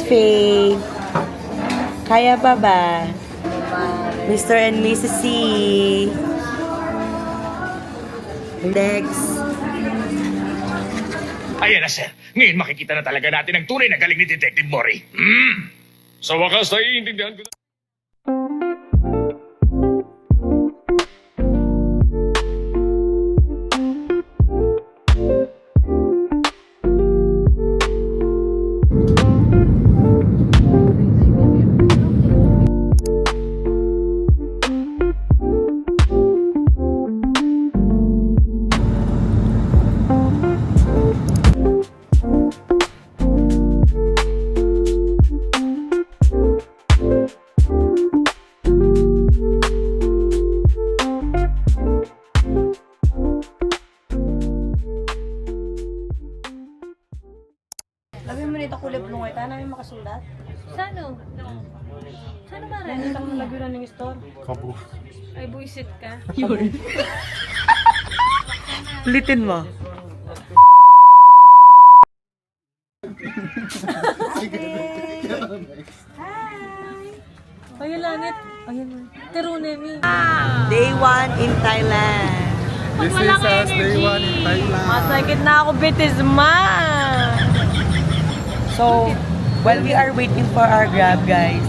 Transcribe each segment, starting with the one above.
Faye. Kaya pa ba? Mr. and Mrs. C. Lex. Ayan na, sir. Ngayon makikita na talaga natin ang tunay na galing ni Detective Mori. Sa wakas, naiintindihan ko na. Labi mo nito kulay blue ngayon. Tayo namin makasulat. Sano? Sano ba rin? Nandito ang lagyo ng store. Ay, buisit ka. Ulitin mo. Ayun langit. Ayun. Terunemi. Day 1 in Thailand. Pag walang energy. Masakit na ako, Bitisma! So, while we are waiting for our Grab, guys,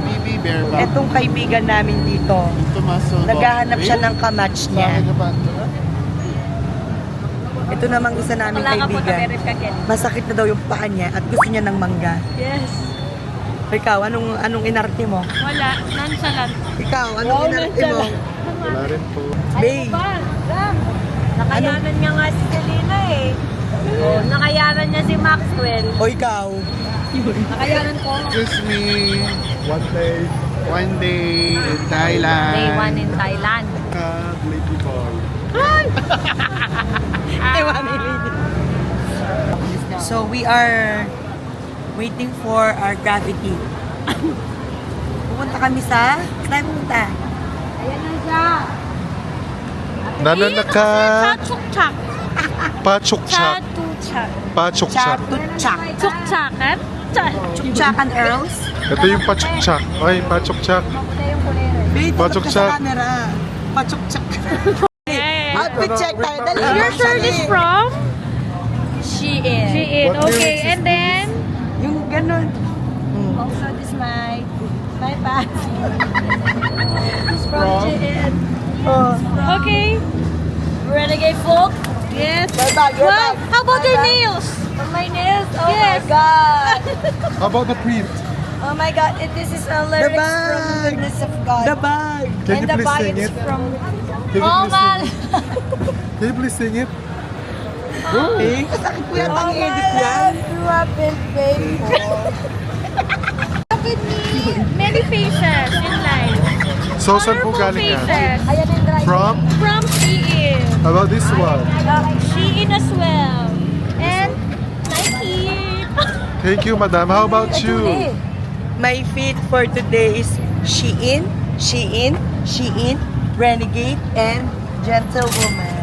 Bibi Bear ba? etong kaibigan namin dito, Tomaso. naghahanap siya ng kamatch niya. Ito namang isa naming Wala ka po kaibigan. na ka, Ken. Masakit na daw yung paa niya at gusto niya ng mangga. Yes. Ikaw, anong inarte mo? Wala. Nonchalant. Ikaw, anong inarte mo? Wala rin po. Babe, Nakayanan niya nga si Selena eh. Oh, nakayanan niya si Maxwell. o ikaw? Nakayanan ko. Excuse me. One day in Thailand. Day 1 in Thailand. Lady boy. So, we are waiting for our gravity. Pupunta kami sa... Saan pupunta? Ayan na siya. Nananaka. Chachukchak. Pachukchak. Chatuchak. Pachukchak. Chatutchak. Chukchakat. Chukchakan Earls. Ito yung pachukchak. Ay, pachukchak. Babe, Pachukchak. sa camera. Pachukchak. Outfit check tayo. Dali. Your shirt is from? Shein. Shein, What okay. lyrics is And then? Yung ganun. Also, this my pants. From? Shein. Oh. Okay. Renegade folk? Yes. Your bag, your Wow, bag. how about My your bag. nails? My nails? Oh Yes. my God. How about the print? Oh my God, this is a lyrics bag. from the goodness of God. The bag. Can And you the please bag sing is it? from... Can you Oh please man. sing it? Can you please sing it? Eh, kasakit ko yan. Ang edit yan. You have been faithful. With me, many faces in life. So, saan po Colorful galing yan? faces. Ayan yung drive. From? From Shein. How about this one? Shein as well. And Nike. Thank you, madam. How about you? My feed for today is Shein, Shein, Shein, Renegade, and Gentlewoman.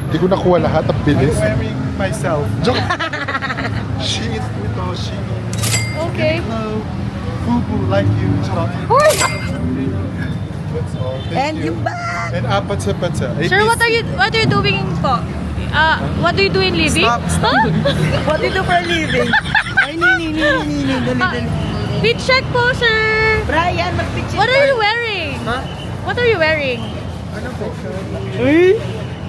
Hindi ko nakuha lahat. Ang bilis. I'm wearing myself. Joke. She is ito. She Okay. Fubu like you. Charot. That's all. Thank And you. yung bag. And apatsa-patsa. Sir, what are you doing po? What do you do in living? Stop, stop. What do you do for a living? Ay, nini. Dali, dali. Fit check po, sir. Brian, mag-pitch What are you wearing? Huh? What are you wearing? Ano po? Eh?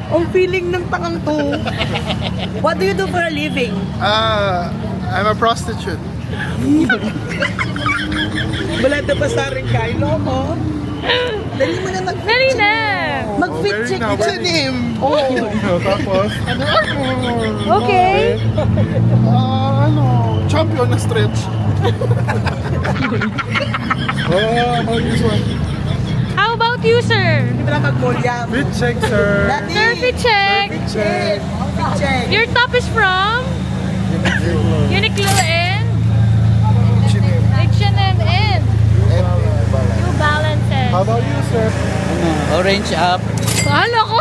Ang feeling ng tangang to. What do you do for a living? I'm a prostitute. Balada pa sa rin kayo, loko. Dali mo na mag-fit Dali check. na. Mag-fit very check. now, It's a very- name. Tapos? Okay. Champion na stretch. About this one. How about you, sir? Hindi mo na mag-molya. Fit check, sir. Daddy. Sir, fit check. Fit check. Fit check. Your top is from Uniqlo and H&M and New Balances. How about you, sir? Orange up. Bahala ko.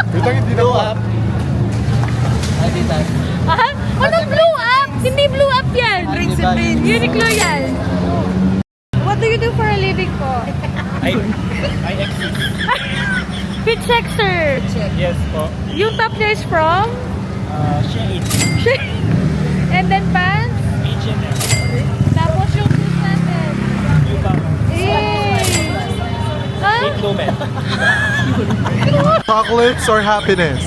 Wait lang, hindi na Blue po. up. Adidas. Ah, ano blue up? Hindi blew up yan. Prince and Prince. Uniqlo yan. What do you do for a living po? I exit. Fit check, sir. Yes po. Yung top niya is from? Shade. And then pants? H&M. Tapos yung shoes natin. New Balance. Huh? Lumen. Chocolates or happiness?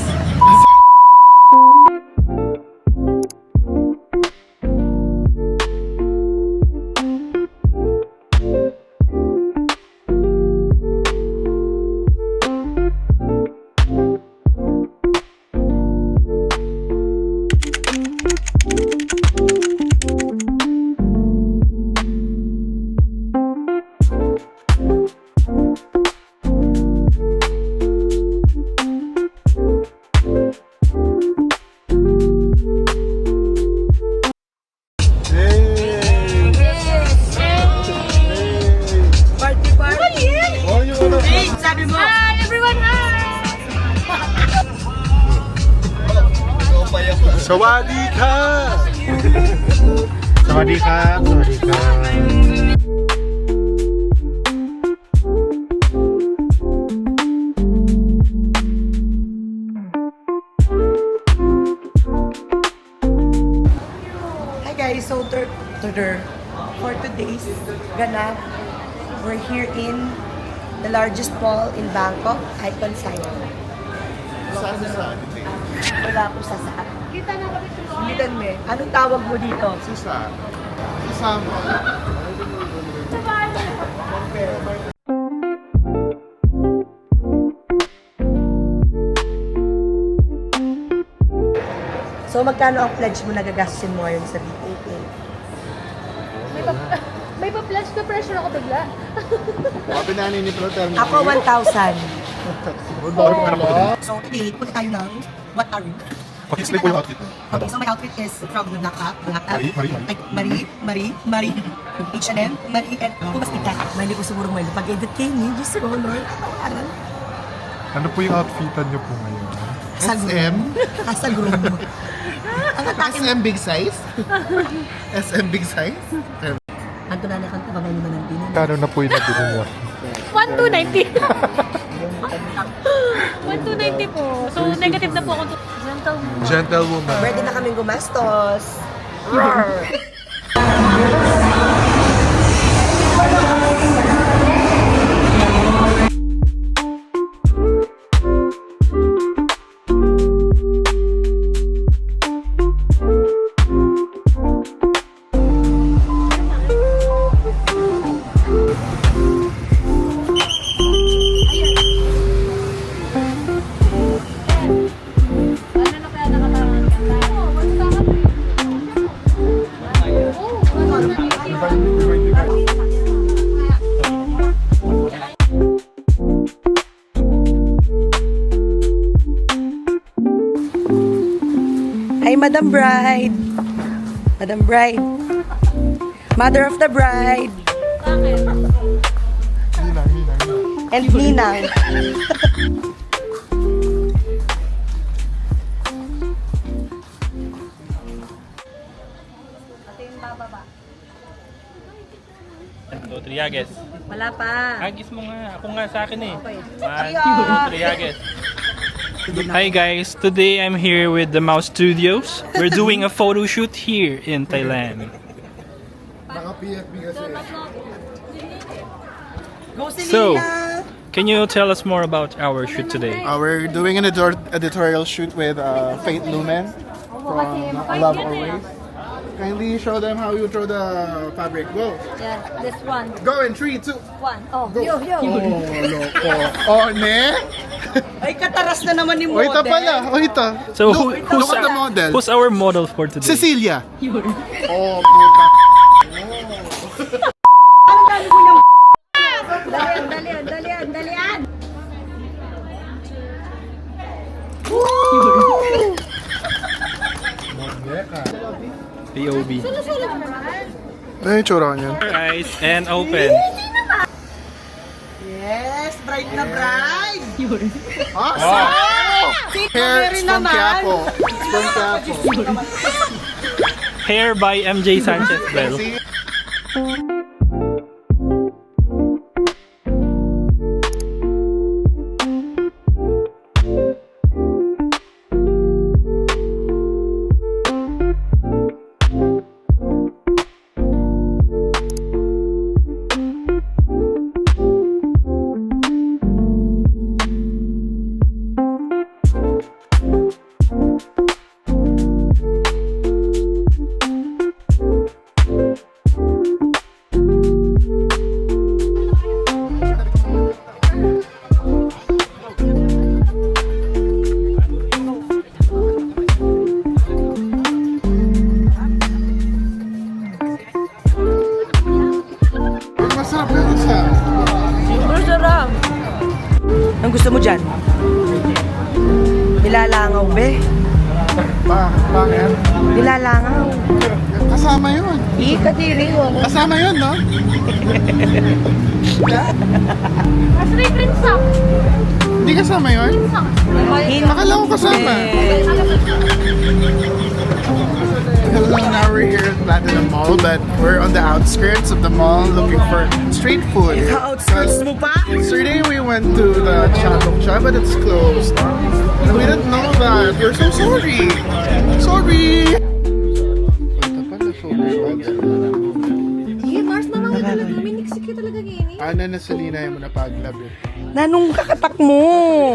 Party, party. Oh, yung ano? Hey, sabi mo. Hi, everyone. Hi. Sawadee ka! Sawadee ka! Sawadee ka! Hi guys, so for today's ganap, we're here in the largest mall in Bangkok, Icon Siam. Wala ko sa saan. Kita na kami sa loob. Bilitan me. Anong tawag mo dito? Sisa. Sisama. So magkano ang pledge mo nagagastin mo ngayon sa BKK? May pa-pledge na pressure ako bigla. Sabi na ni Protel. Ako 1,000. $1 So today, punta tayo ng Wataru. Pag-explain ko yung outfit mo. Okay, so my outfit is from the Black App, Marie, H&M, Marie, and Pumastika. Mahilig ko siguro mahilig. Pag-edit kayo niyo, Diyos ko, Lord. Aral. Ano po yung outfitan niyo po ngayon? SM? Kasagro mo. Ang atake mo. SM big size? SM big size? Kanto na kanto, babay naman ang pinin. Kano na po yung nabili niyo? 1,290. 1,290 po. So, negative na po ako. Gentleman. Gentlewoman. Ready na kaming gumastos. Ano na kaya nakatangan ka? Oo, what's that? Hi, Madam Bride. Madam Bride. Mother of the bride. Ninang. And Ninang. Triages. Wala pa. Agis mo nga. Ako nga sa akin eh. Ayan. Triages. Hi guys, today I'm here with the Mouse Studios. We're doing a photo shoot here in Thailand. Naka-PFB kasi. Go Selena! So, can you tell us more about our shoot today? We're doing an editorial shoot with Faith Lumen from Love Always. Kindly show them how you throw the fabric. Go! Yeah, this one. Go in 3, 2, 1. Oh, go! yo. Oh, loko. Oh, ne? Ay, kataras na naman ni Oh, ito model. pala. Oh, ito. So, Look at the model. who's our model for today? Cecilia. Oh, puta. Dalian. POV. Ano yung tsura niyan? Eyes and open. Yes, bride na bride. Hair Very from naman. Quiapo. From Quiapo. Hair by MJ Sanchez Bell. Masarap na isa. Masarap. Ang gusto mo dyan? Nilalangaw, be. Bakit? Nilalangaw. Kasama yun. Ikadiri mo. Kasama yun, no? Mas rin sa. Hindi kasama yun? Akala ko kasama. Hello, now we're here at Platinum Mall, but we're on the outskirts of the mall looking for street food. Ka-outskirts mo pa? Yesterday we went to the Chatokcha, but it's closed. And we didn't know that. We're so sorry. Sorry! Mars, mama, talaga. May niksik ka talaga gini. Ano na Selena yung napaglab eh. Nanong kakatak mo?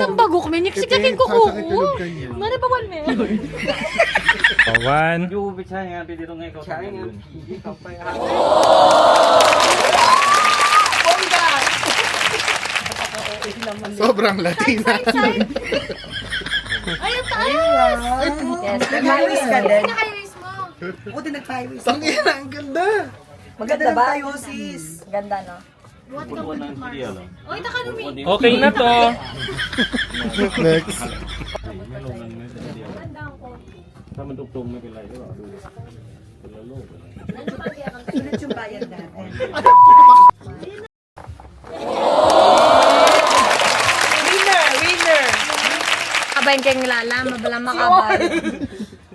Ang bago ko, may niksik ka kin kuko. Sasakit yung loob kanya. Mari pa one minute. One. Sobrang Latina. Ayun tayo. Yes, Nag-highways ka din. Pinaka-iris mo. Ako din nag-highways. Tangina, ang ganda. Maganda ba? Tayo, sis. Ganda, no? What ka ba, Mars? Oy, nakanumi. Okay na to. Next. Ulit yung bayad natin. Winner! Kabayin kayong lala, mabalang makabay.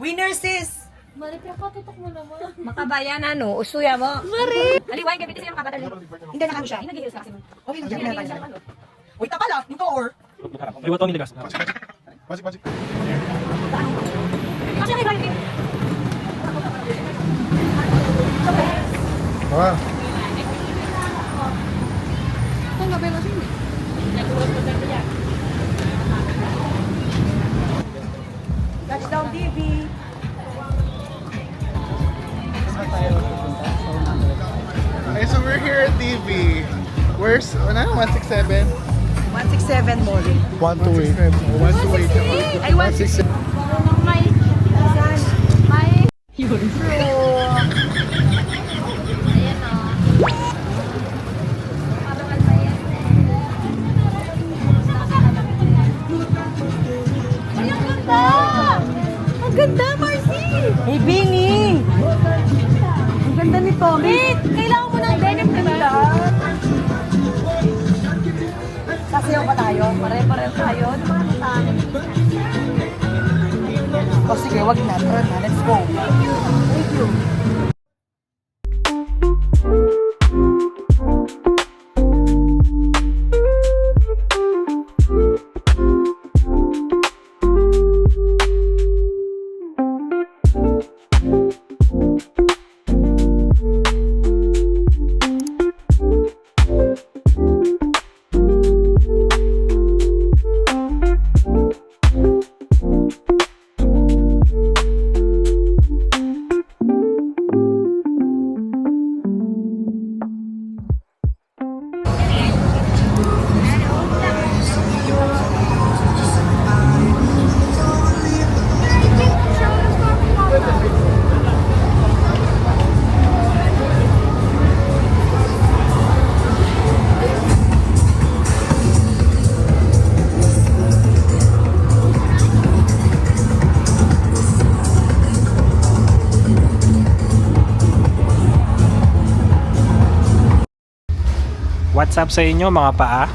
Winner, sis! Mari, pinakatutok mo naman. Makabayan ano, usuya mo. Mari! Aliwain gabi kasi yung makabadali. Hindi na siya. Ay, nag-heels kasi mo. Okay, hindi na tayo. Wait, pala. Nito or? Ay, wato nilagas. Pasik. Kasi nag-heels. Ah. Touchdown, DB! Okay, so we're here at TV. Where's, 167? 167 more. 128. 128. Ay, 167. May... May... Yun. Ayan, o. Ay, ang ganda! Ang ganda, Marcy! Hey, Bini! Ang ganda nito. Wait! Kailangan mo ng denim, diba? Sasayaw pa tayo. Pare-pareho tayo. Ano mga natanin? O sige, wag na. Tara na. Let's go. Thank you. What's up sa inyo mga paa?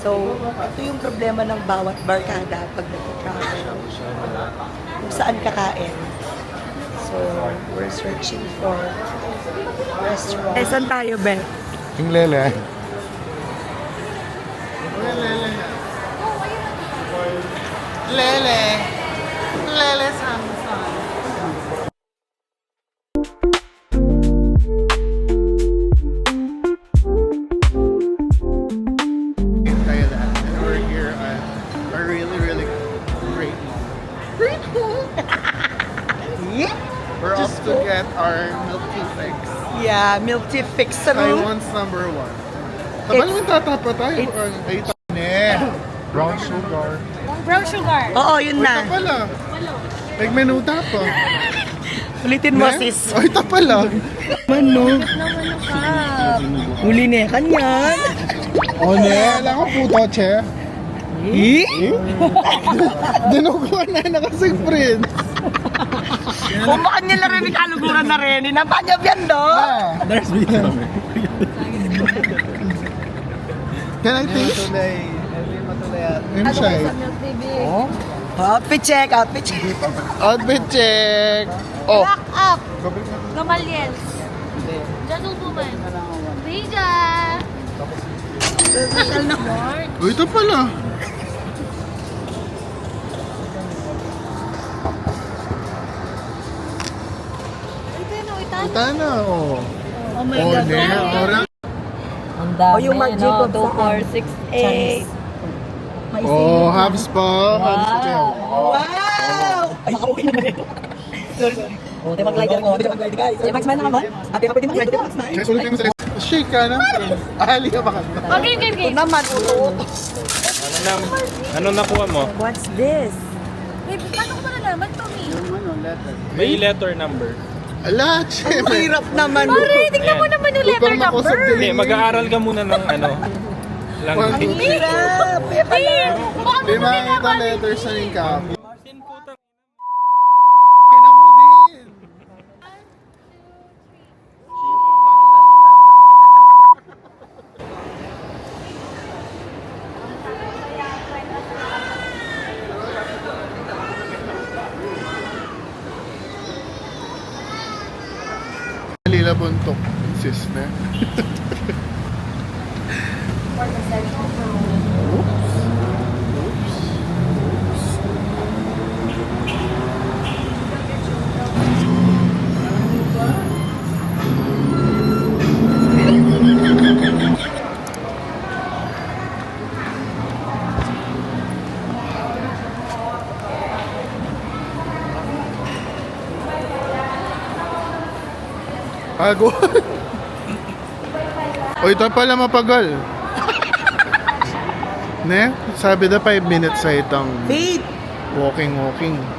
So, ito yung problema ng bawat barkada pag nag-travel. Kung saan kakain. So, we're searching for restaurant. Eh, saan tayo, Ben? Yung lele. Lele. Lele Samsung. In Thailand, and we're here at a really, really great mall. Great mall! We're off to get our milk tea fix. Yeah, milk tea fixable. Taiwan's number one. Tabal mo tatapa tayo. Ay, Brown sugar. Brown sugar. Oo, yun Ita na. pala. Nagmenuda pa. Ulitin mo, sis. Ay, ita pala. Mano? Huli na kanyan. O ne, alam ko puto, che. Dinuguan na nakasing prince. Kumakan niya na rin, kaluguran na rin. Napanyab yan, do. There's video. Can I taste? Ano siya eh? Outfit check, outfit check. Outfit check. Oh. Back up. Gamaliels. Gentlewoman. Rija. Oh, ito pala. Ito na, oh. Oh my Oh, God. ne, orang. O yung Mark Jacob 2, 4, 6, 8. Oh, halves pa. Halves pa. Wow! Ay, okay naman ito. Sorry. O, tayo mag-glide ako. Tayo mag-glide, guys. Tayo mag-smile na naman. At tayo pwede mag-glide. Mag-smile. Check ulit mo sa shake ka na. Ali ka ba kanta? Okay, okay, okay. Ito naman, uto. Ano nakuha mo? What's this? Wait, paano ko ba nalaman, Tommy? May letter number. Ala, che. Hirap naman. Pare, tingnan mo naman yung letter Upang makusap number. Hindi, mag-aaral ka muna ng ano. Language. Hirap. Di ba ito letters na yung copy? Lila buntok, sis na. Bago. O ito pala mapagal. Ne? Sabi na 5 minutes sa itong Wait. walking.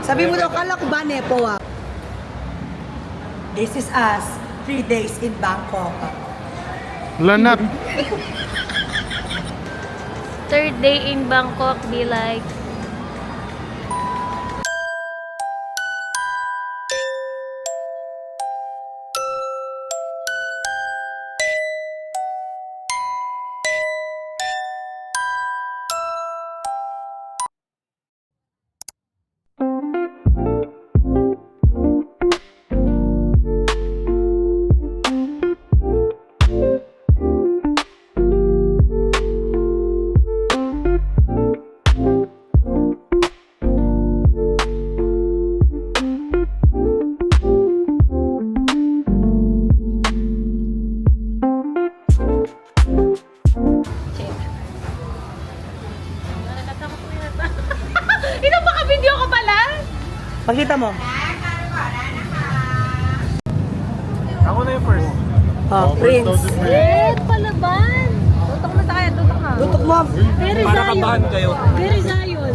Sabi mo daw, kala ko ba, Nepo, ah? This is us. 3 days in Bangkok. Lanat. Third day in Bangkok, be like, Pinapaka-video ko pala? Pakita mo. Ako na yung first. Oh, Prince. Red palaban. Tutok na tayo, tutok ka. Tutok mo. Very Para Zion. kabahan kayo. Very Zion.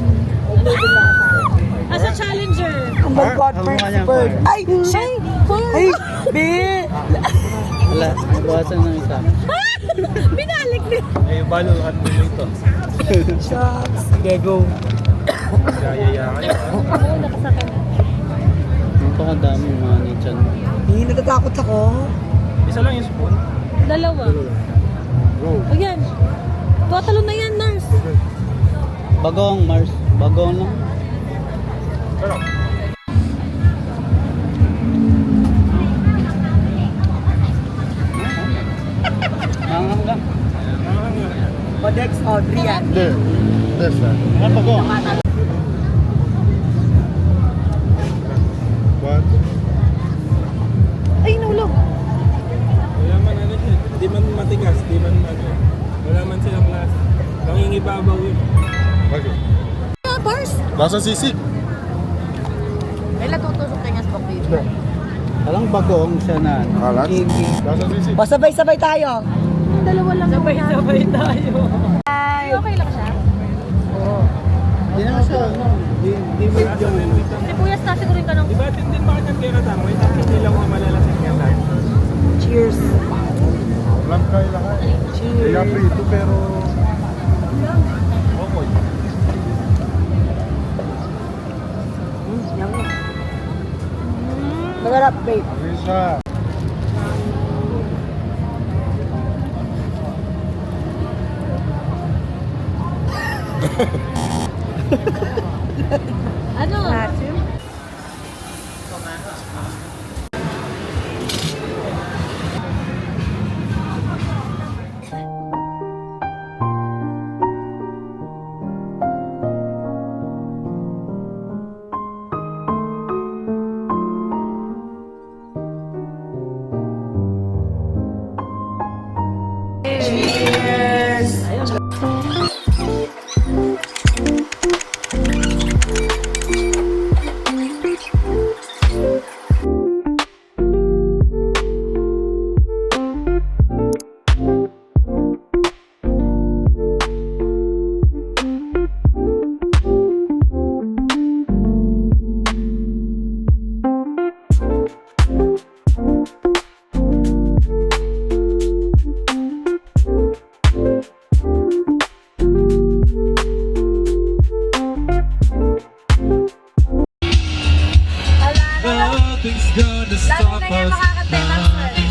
As a challenger. Oh my God, Prince Bird. Ay, shit. Ay, be. Wala, nabawasan ng isa. Binalik din. Eh, baluhan mo ito. Shucks. Okay, go. Yaya kayo. Oo, nakasakay na. Napakadami mga nichan. Hindi, natatakot ako. Isa lang yung spoon. Dalawa. Ayan. Tuwatalo na yan, nurse. Bagong, Mars. Bagong lang. Mangang lang. O Dex, Audrey yan. Hindi. Yes, ah. Ano bagong? What? Ay, nulog. Wala man ano siya, di man matigas, di man ano. Wala man silang lasa. Nangingibabaw yun. Bakit? Bars. Lasa sisig. May latutusok kanya sa bakit. No. Alang bagong siya na. Kalat? Lasa sisig. O, sabay-sabay tayo. Dalawa lang. Sabay-sabay tayo. Ay, Okay lang siya? Hindi naman siya, ano. Di wait yung... Sibuyas na siguro ka ng... Di ba din bakit ang kaya tama? Ito hindi lang ako malalasing yan tayo. cheers. Walang kailangan. Kaya prito pero... Okay. Yummy. Magarap, babe. Risa. Ano? Lalo na yan makakatay,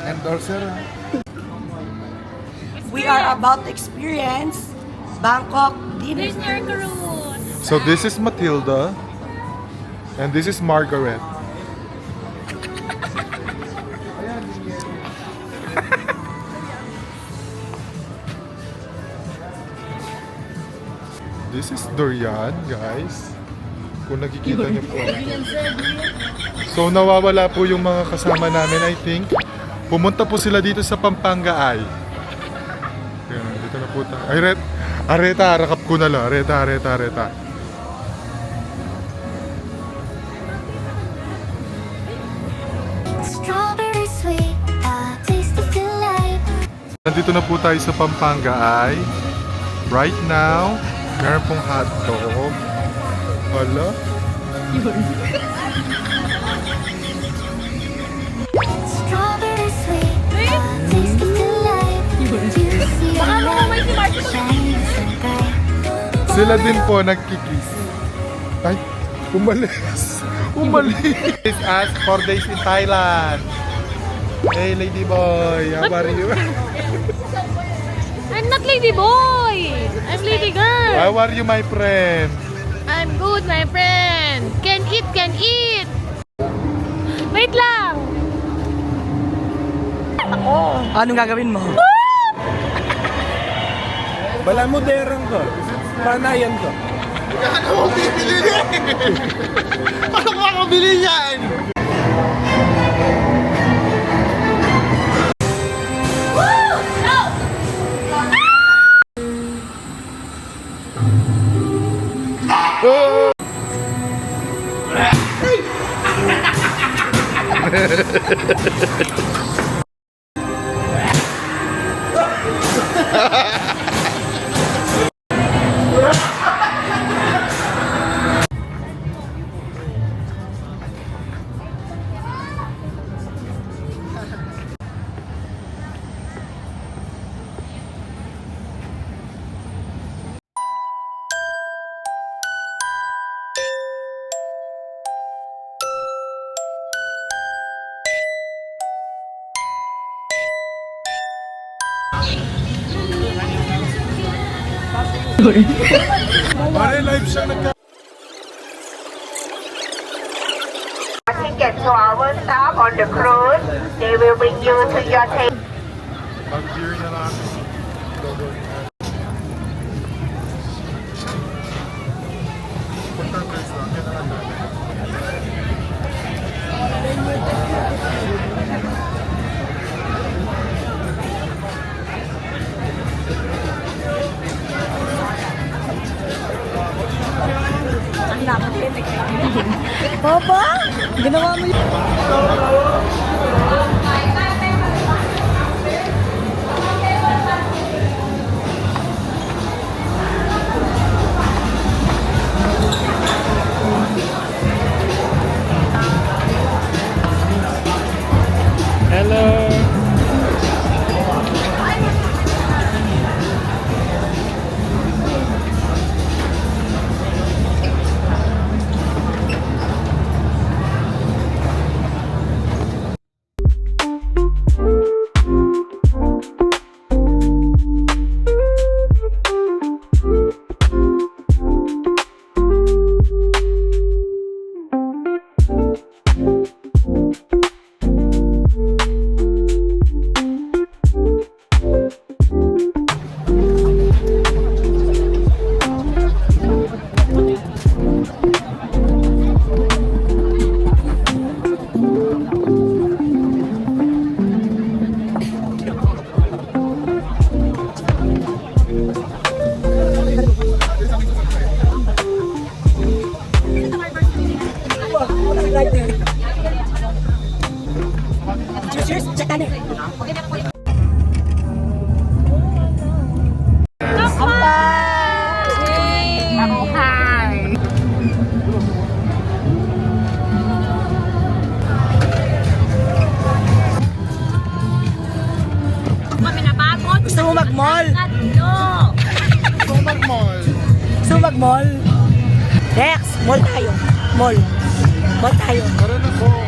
Endorser. We are about to experience Bangkok dinner. So this is Matilda. And this is Margaret. This is Dorian, guys. Kung nakikita niyo po. So nawawala po yung mga kasama namin, I think. Pumunta po sila dito sa Pampanga ay. Ayan, dito na po tayo. Ay, areta, rakap ko na lang. Areta. Strawberry sweet, a taste of delight. Nandito na po tayo sa Pampanga ay. Right now, meron pong hotdog. Wala. Strawberry sweet, a taste of delight. Juicy and red, shiny so bright. Sila din po nagkikiss. Ay, umalis. It's us 4 days in Thailand. Hey, lady boy. How are you? I'm not lady boy! I'm lady girl! How are you, my friend? I'm good, my friend! Can eat! Wait lang! Anong gagawin mo? Bala mo derang ko. Panayan ko. Ano ko makabili yan? Pare, live siya nagka... Ticket to our staff on the cruise. They will bring you to your table. Mag-beer na lang. Papa, ginawa mo yun. Hello. Cheers, tsaka na. Gusto mo mag-mall? Gusto mo mag-mall? Gusto mo mag-mall? Dex, mall tayo. Mall. Mall tayo. Tara na po.